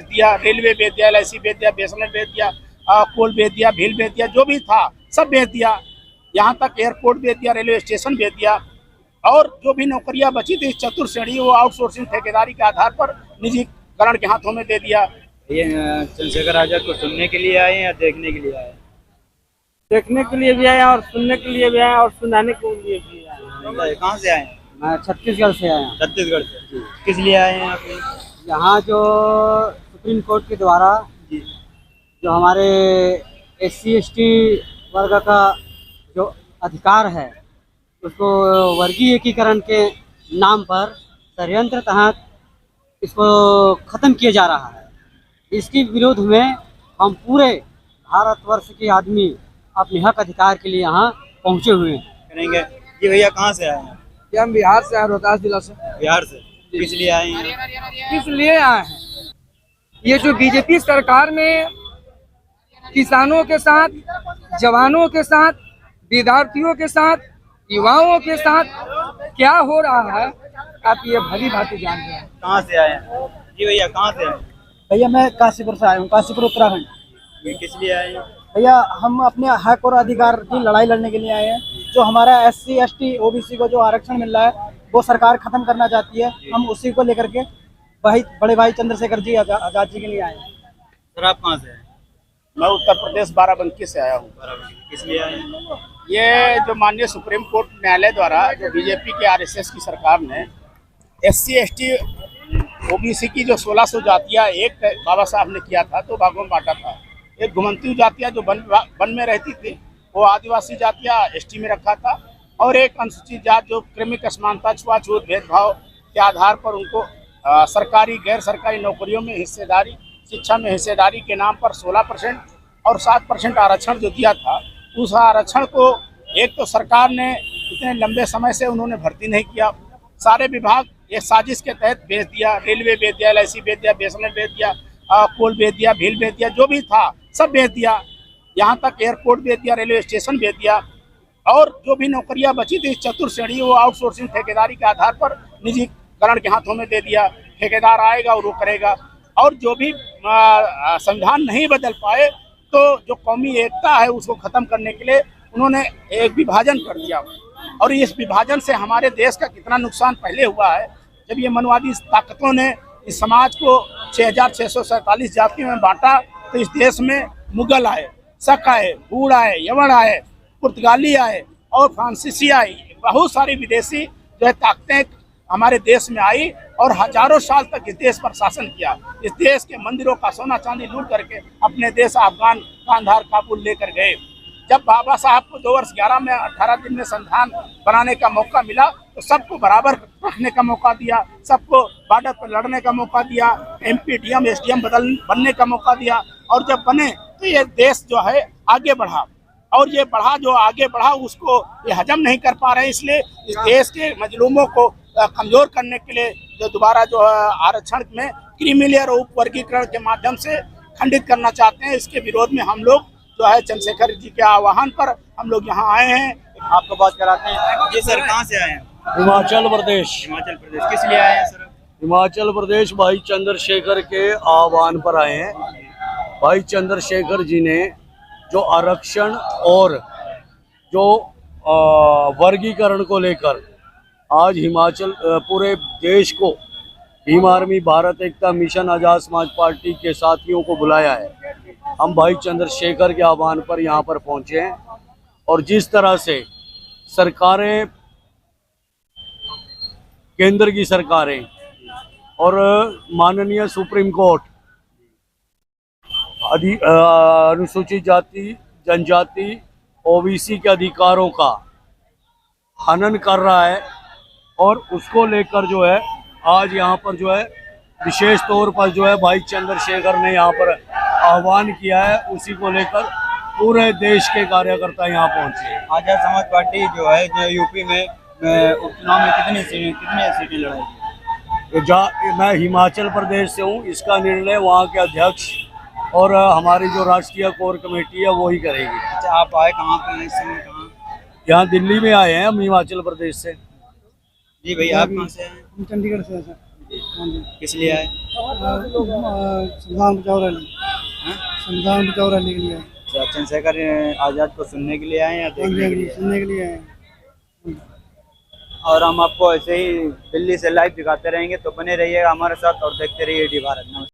दिया, रेलवे बेच दिया, LIC बेच दिया, BSNL बेच दिया, कोल बेच दिया, भील बेच दिया, जो भी था सब बेच दिया। यहाँ तक एयरपोर्ट बेच दिया, रेलवे स्टेशन बेच दिया। और जो भी नौकरियां बची थी चतुर श्रेणी वो आउटसोर्सिंग ठेकेदारी के आधार पर निजीकरण के हाथों में दे दिया। ये चंद्रशेखर आजाद को सुनने के लिए आए या देखने के लिए आए? देखने के लिए भी आए और सुनने के लिए भी आए और सुनाने के लिए भी आए। कहाँ से आए हैं? मैं छत्तीसगढ़ से आया हूँ। छत्तीसगढ़ से किस लिए आए हैं आप? यहाँ जो सुप्रीम कोर्ट के द्वारा जो हमारे SC ST वर्ग का जो अधिकार है उसको वर्गीय एकीकरण के नाम पर षड्यंत्र तहत इसको ख़त्म किया जा रहा है। इसके विरोध में हम पूरे भारतवर्ष के आदमी अपने हक अधिकार के लिए यहाँ पहुँचे हुए हैं। करेंगे जी। भैया कहाँ से आए हैं? ये हम बिहार से आए, रोहतास जिला से। बिहार से किस लिए आए हैं? इसलिए आए हैं, ये जो बीजेपी सरकार ने किसानों के साथ, जवानों के साथ, विद्यार्थियों के साथ, युवाओं के साथ क्या हो रहा है आप ये भली भांति जानते हैं। कहाँ से आए हैं जी? भैया कहाँ से आए हैं? भैया मैं काशीपुर से आया हूँ, काशीपुर उत्तराखंड। ये किस लिए आए हैं? भैया हम अपने हक और अधिकार की लड़ाई लड़ने के लिए आए हैं। जो हमारा SC ST OBC को जो आरक्षण मिल रहा है वो सरकार खत्म करना चाहती है। हम उसी को लेकर के बड़े भाई चंद्रशेखर जी आजाद जी के लिए आए हैं। सर आप कहाँ से हैं? मैं उत्तर प्रदेश बाराबंकी से आया हूँ। किस लिए आए हैं? ये जो माननीय सुप्रीम कोर्ट न्यायालय द्वारा जो बीजेपी के RSS की सरकार ने SC ST OBC की जो 1600 जातियाँ एक बाबा साहब ने किया था तो भागों में बांटा था। एक घुमंतू जातियाँ जो वन में रहती थी वो आदिवासी जातियाँ ST में रखा था और एक अनुसूचित जात जो क्रमिक असमानता, छुआछूत, भेदभाव के आधार पर उनको सरकारी गैर सरकारी नौकरियों में हिस्सेदारी, शिक्षा में हिस्सेदारी के नाम पर 16% और 7% आरक्षण जो दिया था उस आरक्षण को एक तो सरकार ने इतने लंबे समय से उन्होंने भर्ती नहीं किया। सारे विभाग एक साजिश के तहत बेच दिया, रेलवे बेच दिया, LIC बेच दिया, BSNL बेच दिया, कोल बेच दिया, भील बेच दिया, जो भी था सब बेच दिया। यहाँ तक एयरपोर्ट बेच दिया, रेलवे स्टेशन बेच दिया। और जो भी नौकरियां बची थी चतुर श्रेणी वो आउटसोर्सिंग ठेकेदारी के आधार पर निजीकरण के हाथों में दे दिया। ठेकेदार आएगा और वो करेगा। और जो भी संविधान नहीं बदल पाए तो जो कौमी एकता है उसको ख़त्म करने के लिए उन्होंने एक विभाजन कर दिया। और इस विभाजन से हमारे देश का कितना नुकसान पहले हुआ है। जब ये मनवादी ताकतों ने इस समाज को 6647 जातियों में बांटा तो इस देश में मुगल आए, शक आए, हूण आए, यवन आए, पुर्तगाली आए और फ्रांसीसी आई, बहुत सारी विदेशी जो है ताकतें हमारे देश में आई और हजारों साल तक इस देश पर शासन किया। इस देश के मंदिरों का सोना चांदी लूट करके अपने देश अफगान, कांधार, काबुल लेकर गए। जब बाबा साहब को 2 वर्ष 11 में 18 दिन में संविधान बनाने का मौका मिला तो सबको बराबर रखने का मौका दिया, सबको बॉर्डर पर लड़ने का मौका दिया, MP DM SDM बनने का मौका दिया। और जब बने तो ये देश जो है आगे बढ़ा और ये जो आगे बढ़ा उसको ये हजम नहीं कर पा रहे। इसलिए इस देश के मजलूमों को कमजोर करने के लिए जो दोबारा जो आरक्षण में क्रीमी लेयर और उप वर्गीकरण के माध्यम से खंडित करना चाहते हैं, इसके विरोध में हम लोग जो है चंद्रशेखर जी के आह्वान पर हम लोग यहाँ आए हैं। आपको बात कराते हैं। जी सर कहाँ से आए हैं? हिमाचल प्रदेश। हिमाचल प्रदेश किस लिए आए हैं सर? हिमाचल प्रदेश भाई चंद्रशेखर के आह्वान पर आए हैं। भाई चंद्रशेखर जी ने जो आरक्षण और जो वर्गीकरण को लेकर आज हिमाचल पूरे देश को भीम आर्मी, भारत एकता मिशन, आजाद समाज पार्टी के साथियों को बुलाया है। हम भाई चंद्रशेखर के आह्वान पर यहाँ पर पहुँचे हैं और जिस तरह से सरकारें, केंद्र की सरकारें और माननीय सुप्रीम कोर्ट अनुसूचित जाति, जनजाति, OBC के अधिकारों का हनन कर रहा है और उसको लेकर जो है आज यहाँ पर जो है विशेष तौर पर जो है भाई चंद्रशेखर ने यहाँ पर आह्वान किया है, उसी को लेकर पूरे देश के कार्यकर्ता यहाँ पहुँचे हैं। आजाद समाज पार्टी जो है UP में उपचुनाव में कितने सीटें लड़ाई? मैं हिमाचल प्रदेश से हूँ, इसका निर्णय वहाँ के अध्यक्ष और हमारी जो राष्ट्रीय कोर कमेटी है वो ही करेगी। अच्छा आप आए कहाँ पे? इस समय कहाँ? यहाँ दिल्ली में आए हैं हम हिमाचल प्रदेश से। जी भैया आप कहाँ से हैं? चंडीगढ़ से। हाँ जी। किस लिए आए? संविधान बचाओ रैली, हाँ? संविधान बचाओ रैली के लिए आए। अच्छा, चंद्रशेखर आजाद को सुनने के लिए आए हैं या देखने के लिए? सुनने के लिए आए हैं। और हम आपको ऐसे ही दिल्ली से लाइव दिखाते रहेंगे, तो बने रहिएगा हमारे साथ और देखते रहिए डी भारत। नमस्कार।